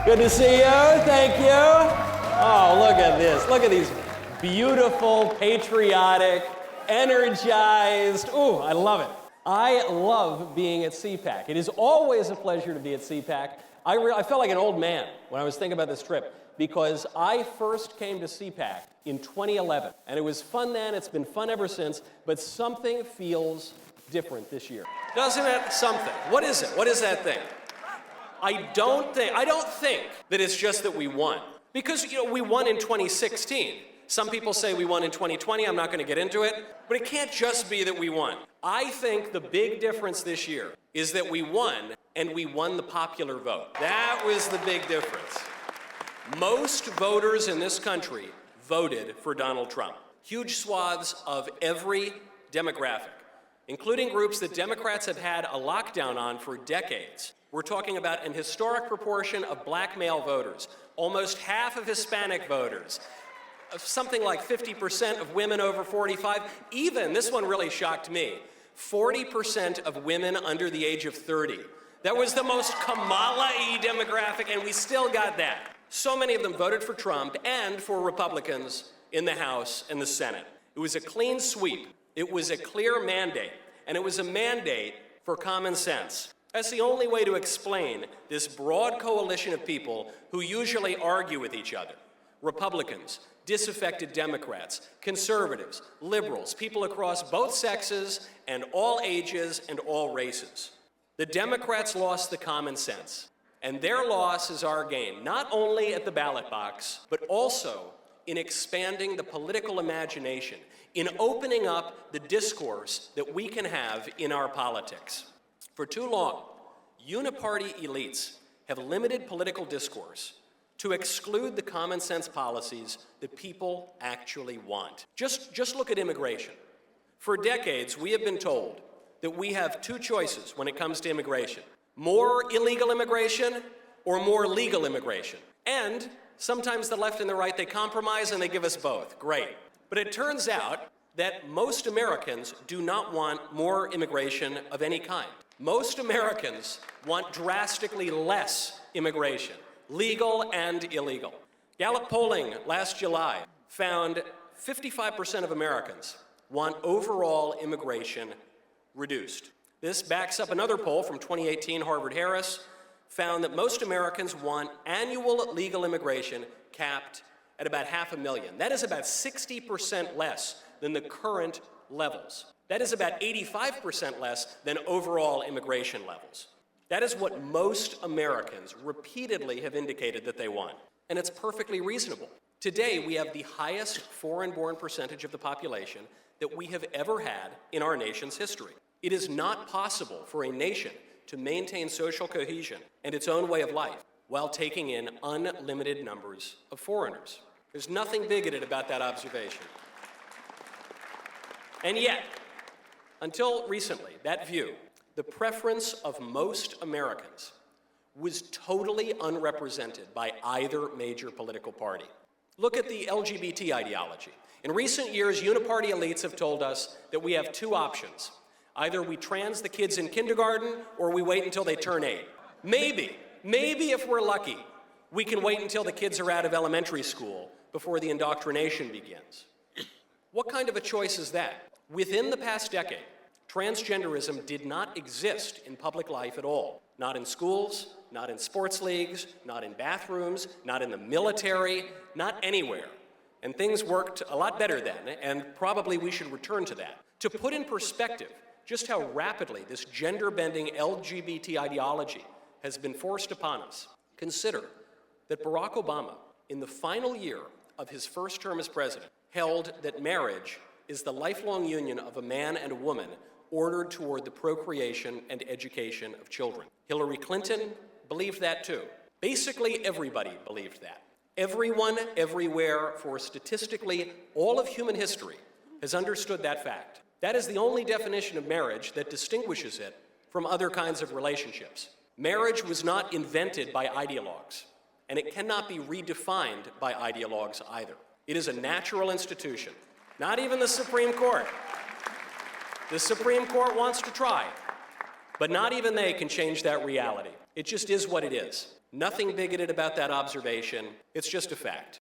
Good to see you. Thank you. Oh, look at this. Look at these beautiful, patriotic, energized. Ooh, I love it. I love being at CPAC. It is always a pleasure to be at CPAC. I felt like an old man when I was thinking about this trip because I first came to CPAC in 2011. And it was fun then. It's been fun ever since. But something feels different this year. Doesn't it? Something. What is it? What is that thing? I don't think that it's just that we won. Because, we won in 2016. Some people say we won in 2020. I'm not going to get into it. But it can't just be that we won. I think the big difference this year is that we won, and we won the popular vote. That was the big difference. Most voters in this country voted for Donald Trump. Huge swaths of every demographic, including groups that Democrats have had a lockdown on for decades. We're talking about an historic proportion of black male voters, almost half of Hispanic voters, something like 50% of women over 45, even, this one really shocked me, 40% of women under the age of 30. That was the most Kamala-y demographic, and we still got that. So many of them voted for Trump and for Republicans in the House and the Senate. It was a clean sweep. It was a clear mandate, and it was a mandate for common sense. That's the only way to explain this broad coalition of people who usually argue with each other. Republicans, disaffected Democrats, conservatives, liberals, people across both sexes and all ages and all races. The Democrats lost the common sense, and their loss is our gain, not only at the ballot box, but also in expanding the political imagination, in opening up the discourse that we can have in our politics. For too long, uniparty elites have limited political discourse to exclude the common sense policies that people actually want. Just look at immigration. For decades, we have been told that we have two choices when it comes to immigration: more illegal immigration or more legal immigration. And sometimes the left and the right, they compromise and they give us both. Great. But it turns out that most Americans do not want more immigration of any kind. Most Americans want drastically less immigration, legal and illegal. Gallup polling last July found 55% of Americans want overall immigration reduced. This backs up another poll from 2018, Harvard-Harris, found that most Americans want annual legal immigration capped at about 500,000. That is about 60% less than the current levels. That is about 85% less than overall immigration levels. That is what most Americans repeatedly have indicated that they want. And it's perfectly reasonable. Today, we have the highest foreign-born percentage of the population that we have ever had in our nation's history. It is not possible for a nation to maintain social cohesion and its own way of life while taking in unlimited numbers of foreigners. There's nothing bigoted about that observation. And yet, until recently, that view, the preference of most Americans, was totally unrepresented by either major political party. Look at the LGBT ideology. In recent years, uniparty elites have told us that we have two options. Either we trans the kids in kindergarten or we wait until they turn 8. Maybe if we're lucky, we can wait until the kids are out of elementary school before the indoctrination begins. What kind of a choice is that? Within the past decade, transgenderism did not exist in public life at all. Not in schools, not in sports leagues, not in bathrooms, not in the military, not anywhere. And things worked a lot better then, and probably we should return to that. To put in perspective just how rapidly this gender-bending LGBT ideology has been forced upon us, consider that Barack Obama, in the final year of his first term as president, held that marriage is the lifelong union of a man and a woman ordered toward the procreation and education of children. Hillary Clinton believed that too. Basically, everybody believed that. Everyone, everywhere, for statistically all of human history, has understood that fact. That is the only definition of marriage that distinguishes it from other kinds of relationships. Marriage was not invented by ideologues, and it cannot be redefined by ideologues either. It is a natural institution. Not even the Supreme Court. The Supreme Court wants to try, but not even they can change that reality. It just is what it is. Nothing bigoted about that observation. It's just a fact.